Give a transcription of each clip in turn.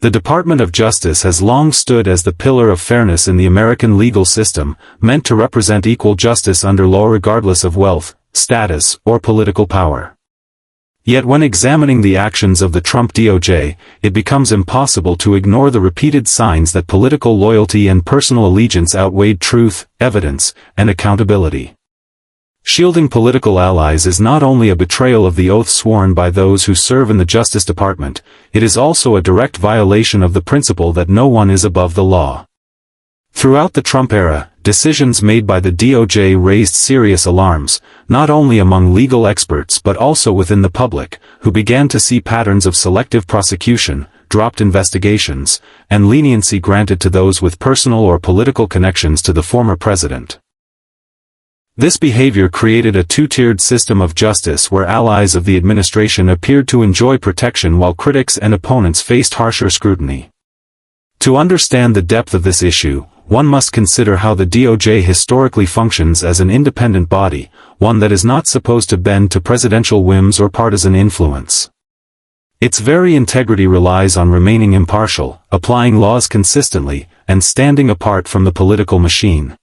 The Department of Justice has long stood as the pillar of fairness in the American legal system, meant to represent equal justice under law regardless of wealth, status, or political power. Yet when examining the actions of the Trump DOJ, it becomes impossible to ignore the repeated signs that political loyalty and personal allegiance outweighed truth, evidence, and accountability. Shielding political allies is not only a betrayal of the oath sworn by those who serve in the Justice Department, it is also a direct violation of the principle that no one is above the law. Throughout the Trump era, decisions made by the DOJ raised serious alarms, not only among legal experts but also within the public, who began to see patterns of selective prosecution, dropped investigations, and leniency granted to those with personal or political connections to the former president. This behavior created a two-tiered system of justice where allies of the administration appeared to enjoy protection while critics and opponents faced harsher scrutiny. To understand the depth of this issue, one must consider how the DOJ historically functions as an independent body, one that is not supposed to bend to presidential whims or partisan influence. Its very integrity relies on remaining impartial, applying laws consistently, and standing apart from the political machine.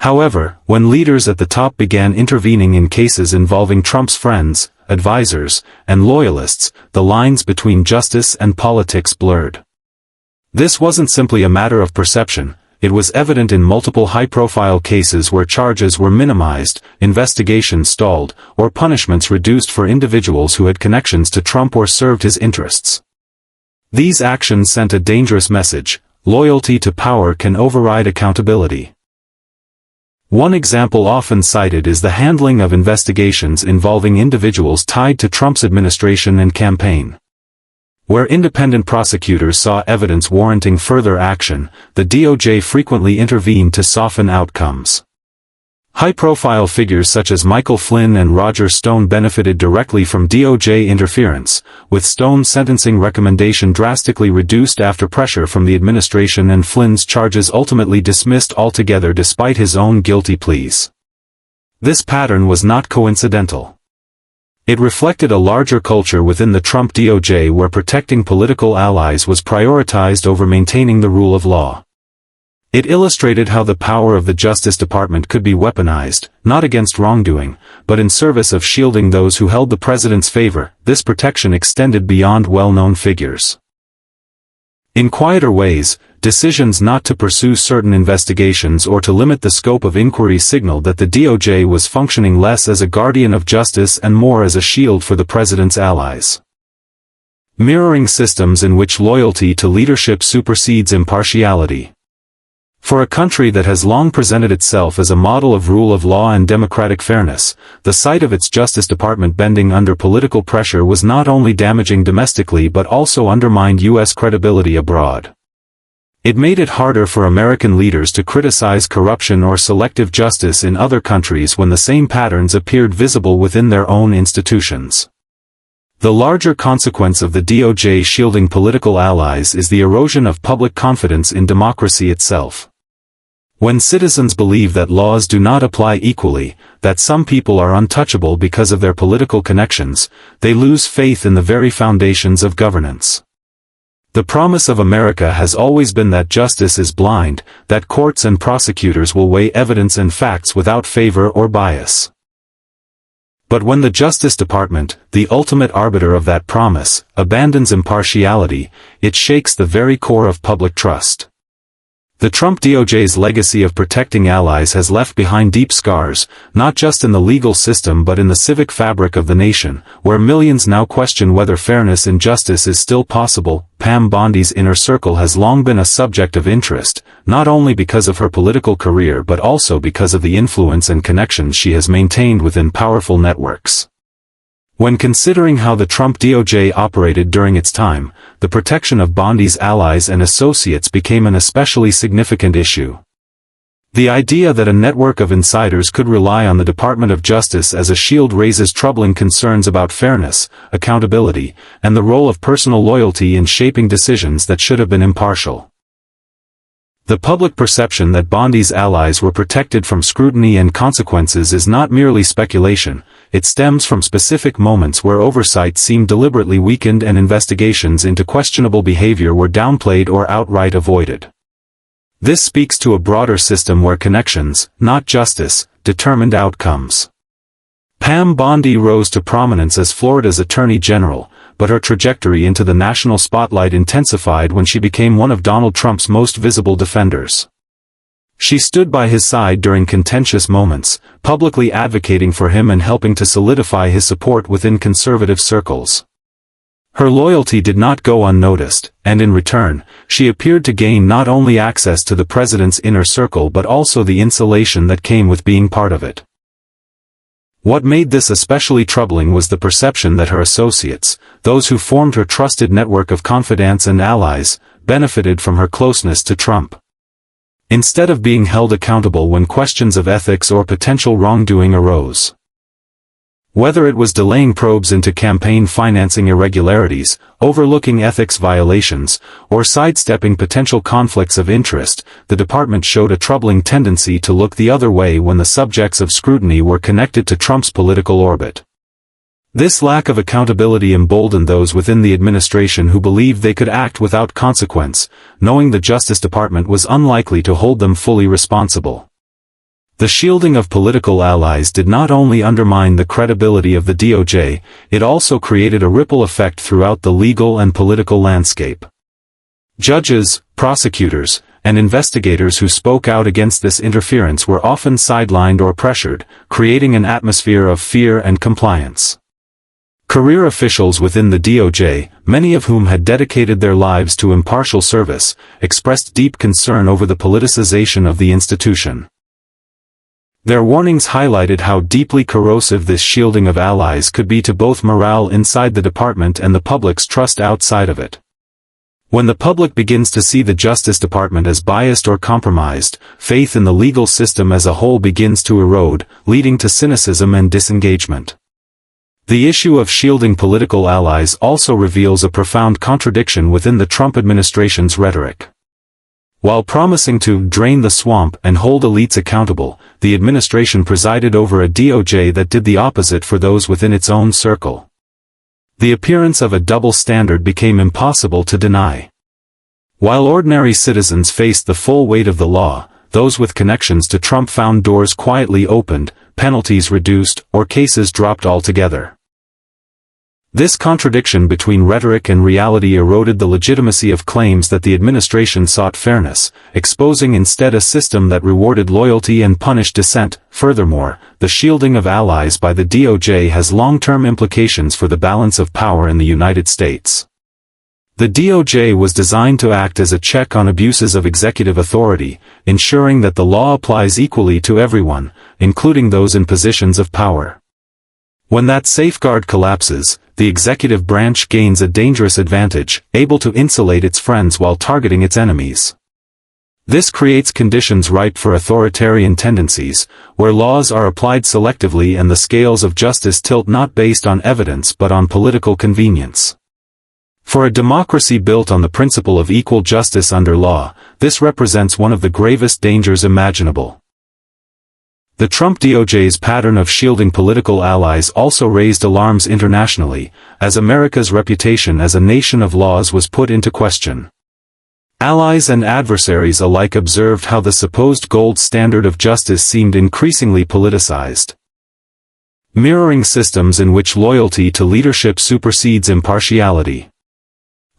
However, when leaders at the top began intervening in cases involving Trump's friends, advisors, and loyalists, the lines between justice and politics blurred. This wasn't simply a matter of perception, it was evident in multiple high-profile cases where charges were minimized, investigations stalled, or punishments reduced for individuals who had connections to Trump or served his interests. These actions sent a dangerous message: loyalty to power can override accountability. One example often cited is the handling of investigations involving individuals tied to Trump's administration and campaign. Where independent prosecutors saw evidence warranting further action, the DOJ frequently intervened to soften outcomes. High-profile figures such as Michael Flynn and Roger Stone benefited directly from DOJ interference, with Stone's sentencing recommendation drastically reduced after pressure from the administration and Flynn's charges ultimately dismissed altogether despite his own guilty pleas. This pattern was not coincidental. It reflected a larger culture within the Trump DOJ where protecting political allies was prioritized over maintaining the rule of law. It illustrated how the power of the Justice Department could be weaponized, not against wrongdoing, but in service of shielding those who held the president's favor. This protection extended beyond well-known figures. In quieter ways, decisions not to pursue certain investigations or to limit the scope of inquiry signaled that the DOJ was functioning less as a guardian of justice and more as a shield for the president's allies. Mirroring systems in which loyalty to leadership supersedes impartiality. For a country that has long presented itself as a model of rule of law and democratic fairness, the sight of its Justice Department bending under political pressure was not only damaging domestically but also undermined U.S. credibility abroad. It made it harder for American leaders to criticize corruption or selective justice in other countries when the same patterns appeared visible within their own institutions. The larger consequence of the DOJ shielding political allies is the erosion of public confidence in democracy itself. When citizens believe that laws do not apply equally, that some people are untouchable because of their political connections, they lose faith in the very foundations of governance. The promise of America has always been that justice is blind, that courts and prosecutors will weigh evidence and facts without favor or bias. But when the Justice Department, the ultimate arbiter of that promise, abandons impartiality, it shakes the very core of public trust. The Trump DOJ's legacy of protecting allies has left behind deep scars, not just in the legal system but in the civic fabric of the nation, where millions now question whether fairness and justice is still possible. Pam Bondi's inner circle has long been a subject of interest, not only because of her political career but also because of the influence and connections she has maintained within powerful networks. When considering how the Trump DOJ operated during its time, the protection of Bondi's allies and associates became an especially significant issue. The idea that a network of insiders could rely on the Department of Justice as a shield raises troubling concerns about fairness, accountability, and the role of personal loyalty in shaping decisions that should have been impartial. The public perception that Bondi's allies were protected from scrutiny and consequences is not merely speculation, it stems from specific moments where oversight seemed deliberately weakened and investigations into questionable behavior were downplayed or outright avoided. This speaks to a broader system where connections, not justice, determined outcomes. Pam Bondi rose to prominence as Florida's Attorney General, but her trajectory into the national spotlight intensified when she became one of Donald Trump's most visible defenders. She stood by his side during contentious moments, publicly advocating for him and helping to solidify his support within conservative circles. Her loyalty did not go unnoticed, and in return, she appeared to gain not only access to the president's inner circle but also the insulation that came with being part of it. What made this especially troubling was the perception that her associates, those who formed her trusted network of confidants and allies, benefited from her closeness to Trump. Instead of being held accountable when questions of ethics or potential wrongdoing arose. Whether it was delaying probes into campaign financing irregularities, overlooking ethics violations, or sidestepping potential conflicts of interest, the department showed a troubling tendency to look the other way when the subjects of scrutiny were connected to Trump's political orbit. This lack of accountability emboldened those within the administration who believed they could act without consequence, knowing the Justice Department was unlikely to hold them fully responsible. The shielding of political allies did not only undermine the credibility of the DOJ, it also created a ripple effect throughout the legal and political landscape. Judges, prosecutors, and investigators who spoke out against this interference were often sidelined or pressured, creating an atmosphere of fear and compliance. Career officials within the DOJ, many of whom had dedicated their lives to impartial service, expressed deep concern over the politicization of the institution. Their warnings highlighted how deeply corrosive this shielding of allies could be to both morale inside the department and the public's trust outside of it. When the public begins to see the Justice Department as biased or compromised, faith in the legal system as a whole begins to erode, leading to cynicism and disengagement. The issue of shielding political allies also reveals a profound contradiction within the Trump administration's rhetoric. While promising to drain the swamp and hold elites accountable, the administration presided over a DOJ that did the opposite for those within its own circle. The appearance of a double standard became impossible to deny. While ordinary citizens faced the full weight of the law, those with connections to Trump found doors quietly opened, penalties reduced, or cases dropped altogether. This contradiction between rhetoric and reality eroded the legitimacy of claims that the administration sought fairness, exposing instead a system that rewarded loyalty and punished dissent. Furthermore, the shielding of allies by the DOJ has long-term implications for the balance of power in the United States. The DOJ was designed to act as a check on abuses of executive authority, ensuring that the law applies equally to everyone, including those in positions of power. When that safeguard collapses, the executive branch gains a dangerous advantage, able to insulate its friends while targeting its enemies. This creates conditions ripe for authoritarian tendencies, where laws are applied selectively and the scales of justice tilt not based on evidence but on political convenience. For a democracy built on the principle of equal justice under law, this represents one of the gravest dangers imaginable. The Trump DOJ's pattern of shielding political allies also raised alarms internationally, as America's reputation as a nation of laws was put into question. Allies and adversaries alike observed how the supposed gold standard of justice seemed increasingly politicized, mirroring systems in which loyalty to leadership supersedes impartiality.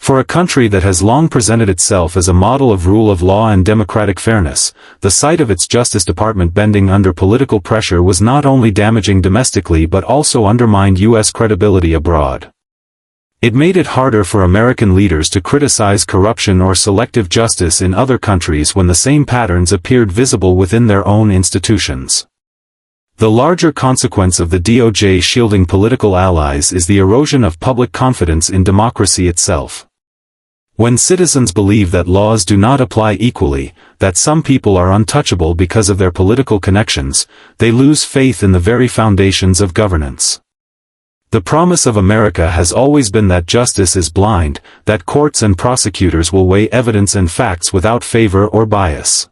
For a country that has long presented itself as a model of rule of law and democratic fairness, the sight of its Justice Department bending under political pressure was not only damaging domestically but also undermined U.S. credibility abroad. It made it harder for American leaders to criticize corruption or selective justice in other countries when the same patterns appeared visible within their own institutions. The larger consequence of the DOJ shielding political allies is the erosion of public confidence in democracy itself. When citizens believe that laws do not apply equally, that some people are untouchable because of their political connections, they lose faith in the very foundations of governance. The promise of America has always been that justice is blind, that courts and prosecutors will weigh evidence and facts without favor or bias.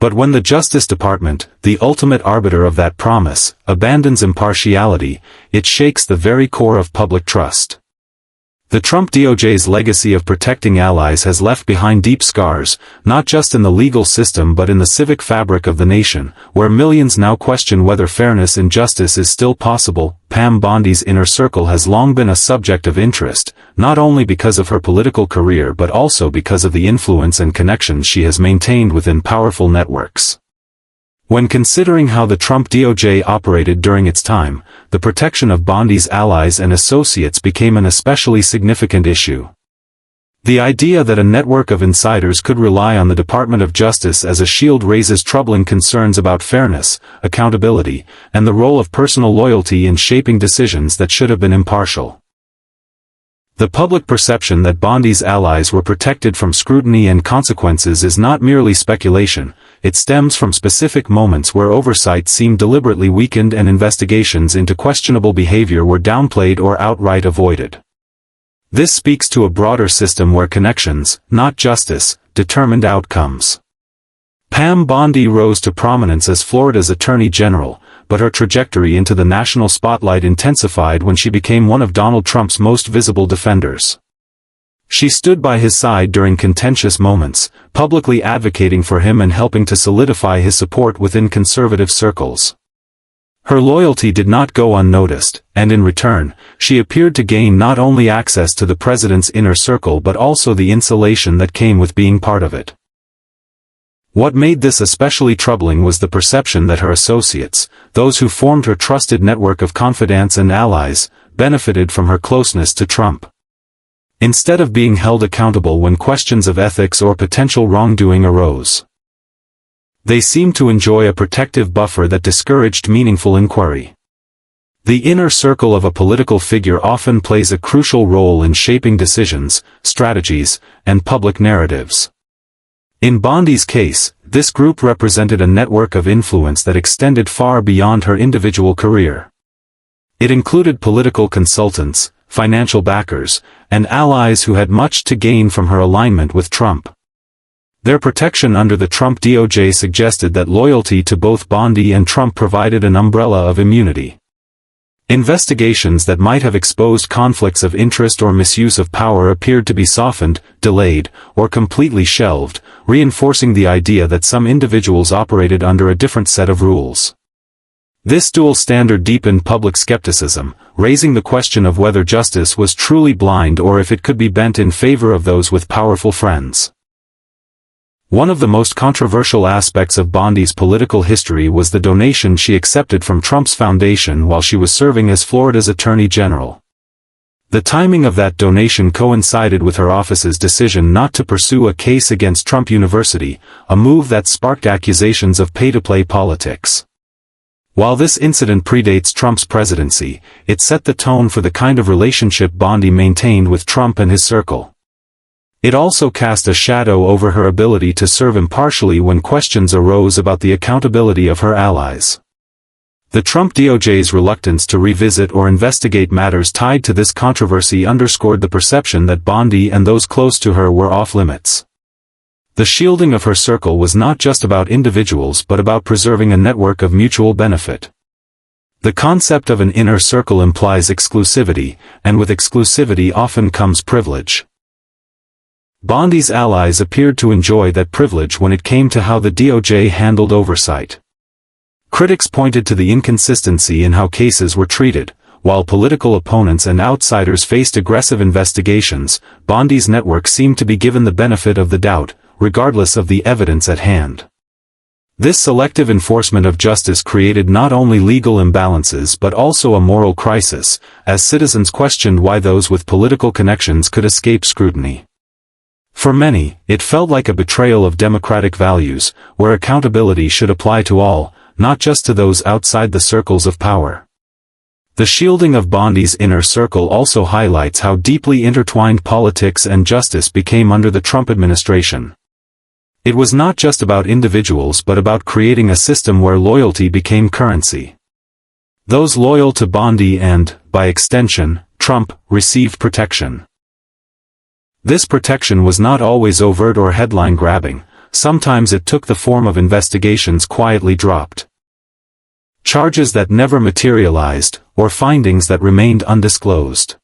But when the Justice Department, the ultimate arbiter of that promise, abandons impartiality, it shakes the very core of public trust. The Trump DOJ's legacy of protecting allies has left behind deep scars, not just in the legal system but in the civic fabric of the nation, where millions now question whether fairness and justice is still possible. Pam Bondi's inner circle has long been a subject of interest, not only because of her political career but also because of the influence and connections she has maintained within powerful networks. When considering how the Trump DOJ operated during its time, the protection of Bondi's allies and associates became an especially significant issue. The idea that a network of insiders could rely on the Department of Justice as a shield raises troubling concerns about fairness, accountability, and the role of personal loyalty in shaping decisions that should have been impartial. The public perception that Bondi's allies were protected from scrutiny and consequences is not merely speculation, it stems from specific moments where oversight seemed deliberately weakened and investigations into questionable behavior were downplayed or outright avoided. This speaks to a broader system where connections, not justice, determined outcomes. Pam Bondi rose to prominence as Florida's Attorney General, but her trajectory into the national spotlight intensified when she became one of Donald Trump's most visible defenders. She stood by his side during contentious moments, publicly advocating for him and helping to solidify his support within conservative circles. Her loyalty did not go unnoticed, and in return, she appeared to gain not only access to the president's inner circle but also the insulation that came with being part of it. What made this especially troubling was the perception that her associates, those who formed her trusted network of confidants and allies, benefited from her closeness to Trump. Instead of being held accountable when questions of ethics or potential wrongdoing arose, they seemed to enjoy a protective buffer that discouraged meaningful inquiry. The inner circle of a political figure often plays a crucial role in shaping decisions, strategies, and public narratives. In Bondi's case, this group represented a network of influence that extended far beyond her individual career. It included political consultants, financial backers, and allies who had much to gain from her alignment with Trump. Their protection under the Trump DOJ suggested that loyalty to both Bondi and Trump provided an umbrella of immunity. Investigations that might have exposed conflicts of interest or misuse of power appeared to be softened, delayed, or completely shelved, reinforcing the idea that some individuals operated under a different set of rules. This dual standard deepened public skepticism, raising the question of whether justice was truly blind or if it could be bent in favor of those with powerful friends. One of the most controversial aspects of Bondi's political history was the donation she accepted from Trump's foundation while she was serving as Florida's Attorney General. The timing of that donation coincided with her office's decision not to pursue a case against Trump University, a move that sparked accusations of pay-to-play politics. While this incident predates Trump's presidency, it set the tone for the kind of relationship Bondi maintained with Trump and his circle. It also cast a shadow over her ability to serve impartially when questions arose about the accountability of her allies. The Trump DOJ's reluctance to revisit or investigate matters tied to this controversy underscored the perception that Bondi and those close to her were off-limits. The shielding of her circle was not just about individuals but about preserving a network of mutual benefit. The concept of an inner circle implies exclusivity, and with exclusivity often comes privilege. Bondi's allies appeared to enjoy that privilege when it came to how the DOJ handled oversight. Critics pointed to the inconsistency in how cases were treated. While political opponents and outsiders faced aggressive investigations, Bondi's network seemed to be given the benefit of the doubt, regardless of the evidence at hand. This selective enforcement of justice created not only legal imbalances but also a moral crisis, as citizens questioned why those with political connections could escape scrutiny. For many, it felt like a betrayal of democratic values, where accountability should apply to all, not just to those outside the circles of power. The shielding of Bondi's inner circle also highlights how deeply intertwined politics and justice became under the Trump administration. It was not just about individuals but about creating a system where loyalty became currency. Those loyal to Bondi and, by extension, Trump, received protection. This protection was not always overt or headline-grabbing. sometimes it took the form of investigations quietly dropped. Charges that never materialized, or findings that remained undisclosed.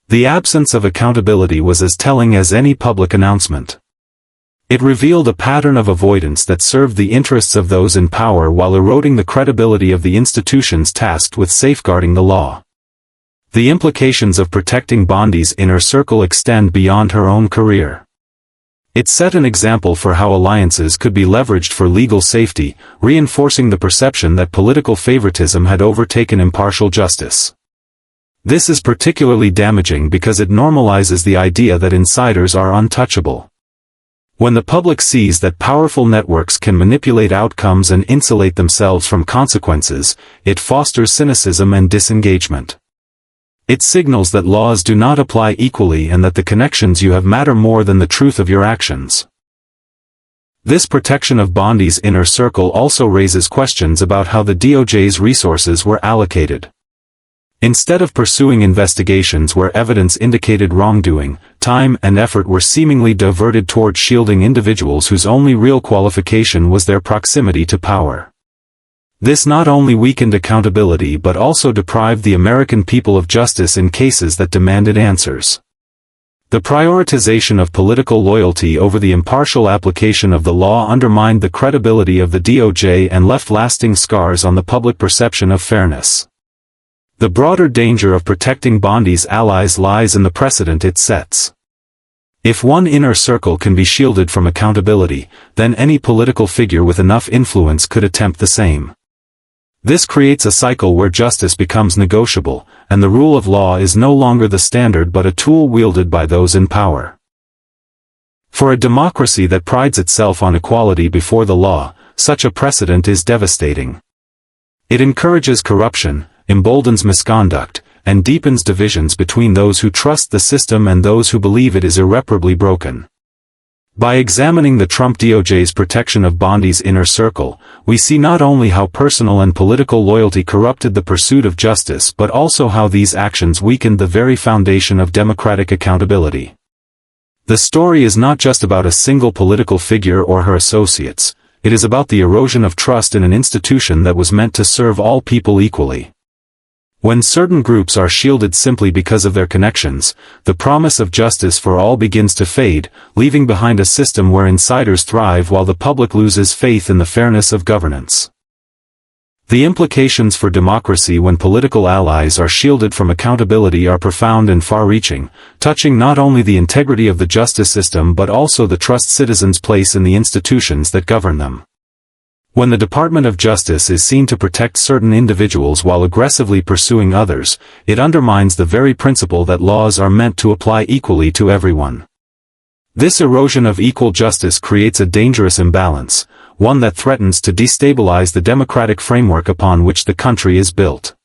The absence of accountability was as telling as any public announcement. It revealed a pattern of avoidance that served the interests of those in power while eroding the credibility of the institutions tasked with safeguarding the law. The implications of protecting Bondi's inner circle extend beyond her own career. It set an example for how alliances could be leveraged for legal safety, reinforcing the perception that political favoritism had overtaken impartial justice. This is particularly damaging because it normalizes the idea that insiders are untouchable. When the public sees that powerful networks can manipulate outcomes and insulate themselves from consequences, it fosters cynicism and disengagement. It signals that laws do not apply equally and that the connections you have matter more than the truth of your actions. This protection of Bondi's inner circle also raises questions about how the DOJ's resources were allocated. Instead of pursuing investigations where evidence indicated wrongdoing, time and effort were seemingly diverted toward shielding individuals whose only real qualification was their proximity to power. This not only weakened accountability but also deprived the American people of justice in cases that demanded answers. The prioritization of political loyalty over the impartial application of the law undermined the credibility of the DOJ and left lasting scars on the public perception of fairness. The broader danger of protecting Bondi's allies lies in the precedent it sets. If one inner circle can be shielded from accountability, then any political figure with enough influence could attempt the same. This creates a cycle where justice becomes negotiable, and the rule of law is no longer the standard but a tool wielded by those in power. For a democracy that prides itself on equality before the law, such a precedent is devastating. It encourages corruption, emboldens misconduct, and deepens divisions between those who trust the system and those who believe it is irreparably broken. By examining the Trump DOJ's protection of Bondi's inner circle, we see not only how personal and political loyalty corrupted the pursuit of justice but also how these actions weakened the very foundation of democratic accountability. The story is not just about a single political figure or her associates, it is about the erosion of trust in an institution that was meant to serve all people equally. When certain groups are shielded simply because of their connections, the promise of justice for all begins to fade, leaving behind a system where insiders thrive while the public loses faith in the fairness of governance. The implications for democracy when political allies are shielded from accountability are profound and far-reaching, touching not only the integrity of the justice system but also the trust citizens place in the institutions that govern them. When the Department of Justice is seen to protect certain individuals while aggressively pursuing others, it undermines the very principle that laws are meant to apply equally to everyone. This erosion of equal justice creates a dangerous imbalance, one that threatens to destabilize the democratic framework upon which the country is built.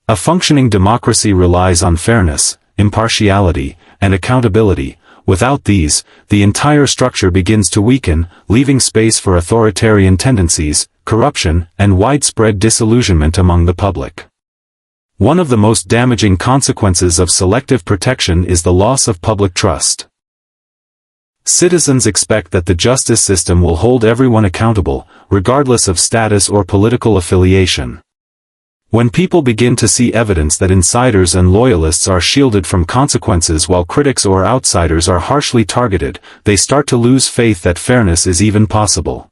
A functioning democracy relies on fairness, impartiality, and accountability. Without these, the entire structure begins to weaken, leaving space for authoritarian tendencies, corruption, and widespread disillusionment among the public. One of the most damaging consequences of selective protection is the loss of public trust. Citizens expect that the justice system will hold everyone accountable, regardless of status or political affiliation. When people begin to see evidence that insiders and loyalists are shielded from consequences while critics or outsiders are harshly targeted, they start to lose faith that fairness is even possible.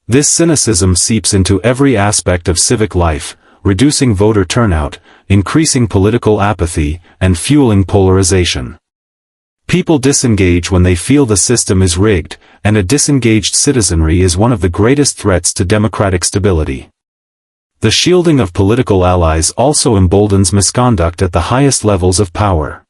This cynicism seeps into every aspect of civic life, reducing voter turnout, increasing political apathy, and fueling polarization. People disengage when they feel the system is rigged, and a disengaged citizenry is one of the greatest threats to democratic stability. The shielding of political allies also emboldens misconduct at the highest levels of power.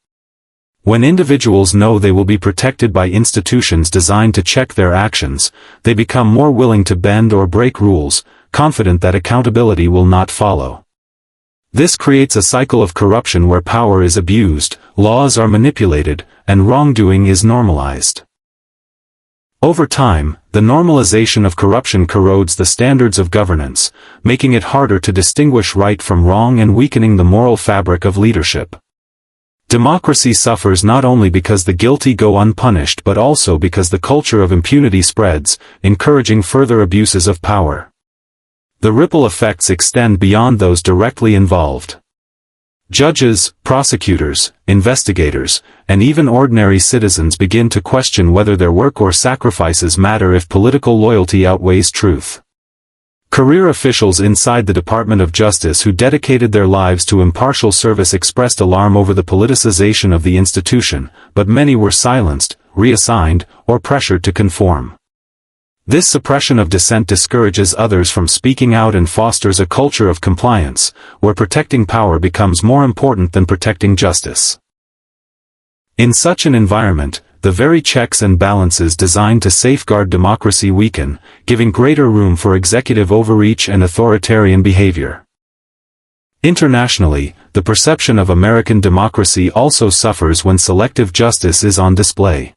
When individuals know they will be protected by institutions designed to check their actions, they become more willing to bend or break rules, confident that accountability will not follow. This creates a cycle of corruption where power is abused, laws are manipulated, and wrongdoing is normalized. Over time, the normalization of corruption corrodes the standards of governance, making it harder to distinguish right from wrong and weakening the moral fabric of leadership. Democracy suffers not only because the guilty go unpunished but also because the culture of impunity spreads, encouraging further abuses of power. The ripple effects extend beyond those directly involved. Judges, prosecutors, investigators, and even ordinary citizens begin to question whether their work or sacrifices matter if political loyalty outweighs truth. Career officials inside the Department of Justice who dedicated their lives to impartial service expressed alarm over the politicization of the institution, but many were silenced, reassigned, or pressured to conform. This suppression of dissent discourages others from speaking out and fosters a culture of compliance, where protecting power becomes more important than protecting justice. In such an environment, the very checks and balances designed to safeguard democracy weaken, giving greater room for executive overreach and authoritarian behavior. Internationally, the perception of American democracy also suffers when selective justice is on display.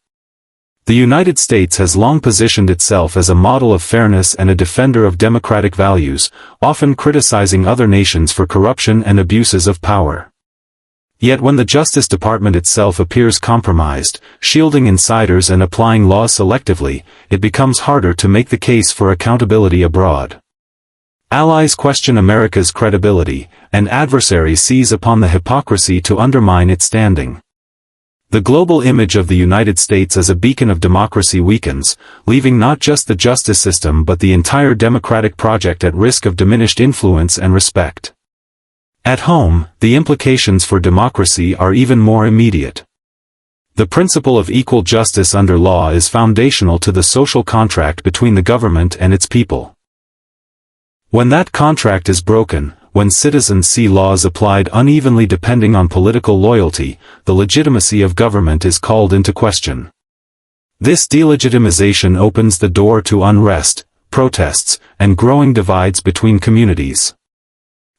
The United States has long positioned itself as a model of fairness and a defender of democratic values, often criticizing other nations for corruption and abuses of power. Yet when the Justice Department itself appears compromised, shielding insiders and applying laws selectively, it becomes harder to make the case for accountability abroad. Allies question America's credibility, and adversaries seize upon the hypocrisy to undermine its standing. The global image of the United States as a beacon of democracy weakens, leaving not just the justice system but the entire democratic project at risk of diminished influence and respect. At home, the implications for democracy are even more immediate. The principle of equal justice under law is foundational to the social contract between the government and its people. When that contract is broken, when citizens see laws applied unevenly depending on political loyalty, the legitimacy of government is called into question. This delegitimization opens the door to unrest, protests, and growing divides between communities.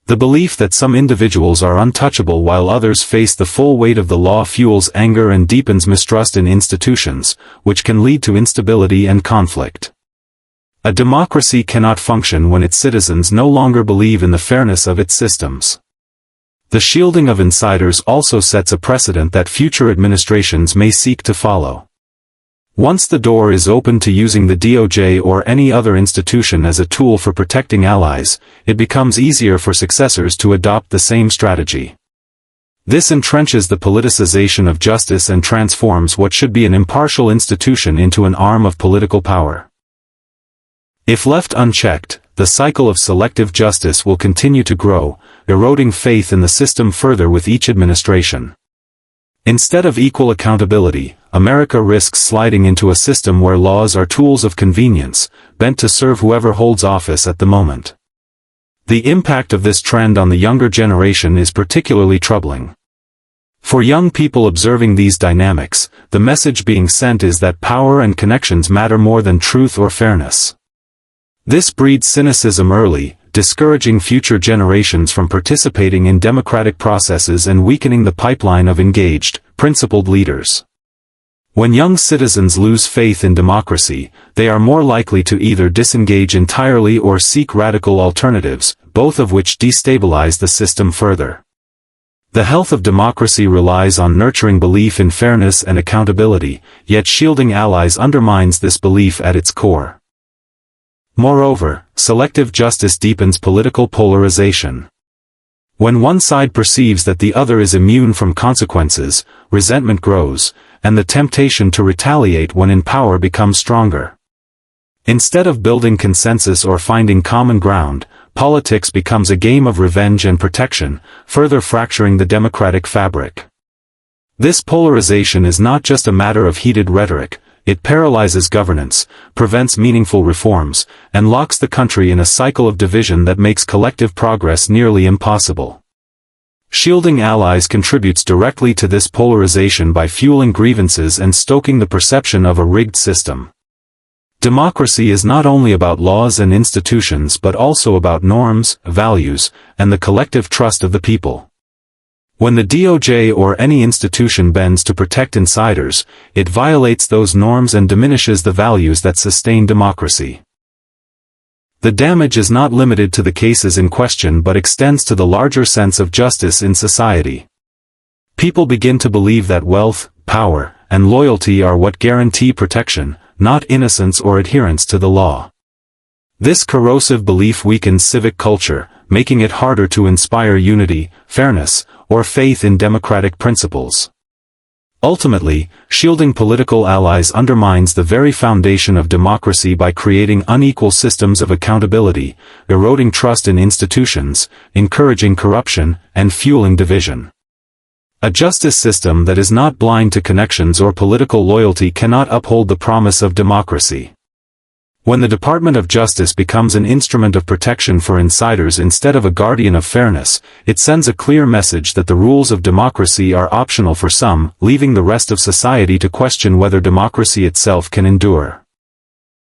The belief that some individuals are untouchable while others face the full weight of the law fuels anger and deepens mistrust in institutions, which can lead to instability and conflict. A democracy cannot function when its citizens no longer believe in the fairness of its systems. The shielding of insiders also sets a precedent that future administrations may seek to follow. Once the door is open to using the DOJ or any other institution as a tool for protecting allies, it becomes easier for successors to adopt the same strategy. This entrenches the politicization of justice and transforms what should be an impartial institution into an arm of political power. If left unchecked, the cycle of selective justice will continue to grow, eroding faith in the system further with each administration. Instead of equal accountability, America risks sliding into a system where laws are tools of convenience, bent to serve whoever holds office at the moment. The impact of this trend on the younger generation is particularly troubling. For young people observing these dynamics, the message being sent is that power and connections matter more than truth or fairness. This breeds cynicism early, discouraging future generations from participating in democratic processes and weakening the pipeline of engaged, principled leaders. When young citizens lose faith in democracy, they are more likely to either disengage entirely or seek radical alternatives, both of which destabilize the system further. The health of democracy relies on nurturing belief in fairness and accountability, yet shielding allies undermines this belief at its core. Moreover, selective justice deepens political polarization. When one side perceives that the other is immune from consequences, resentment grows, and the temptation to retaliate when in power becomes stronger. Instead of building consensus or finding common ground, politics becomes a game of revenge and protection, further fracturing the democratic fabric. This polarization is not just a matter of heated rhetoric. It paralyzes governance, prevents meaningful reforms, and locks the country in a cycle of division that makes collective progress nearly impossible. Shielding allies contributes directly to this polarization by fueling grievances and stoking the perception of a rigged system. Democracy is not only about laws and institutions but also about norms, values, and the collective trust of the people. When the DOJ or any institution bends to protect insiders, it violates those norms and diminishes the values that sustain democracy. The damage is not limited to the cases in question but extends to the larger sense of justice in society. People begin to believe that wealth, power, and loyalty are what guarantee protection, not innocence or adherence to the law. This corrosive belief weakens civic culture, making it harder to inspire unity, fairness, or faith in democratic principles. Ultimately, shielding political allies undermines the very foundation of democracy by creating unequal systems of accountability, eroding trust in institutions, encouraging corruption, and fueling division. A justice system that is not blind to connections or political loyalty cannot uphold the promise of democracy. When the Department of Justice becomes an instrument of protection for insiders instead of a guardian of fairness, it sends a clear message that the rules of democracy are optional for some, leaving the rest of society to question whether democracy itself can endure.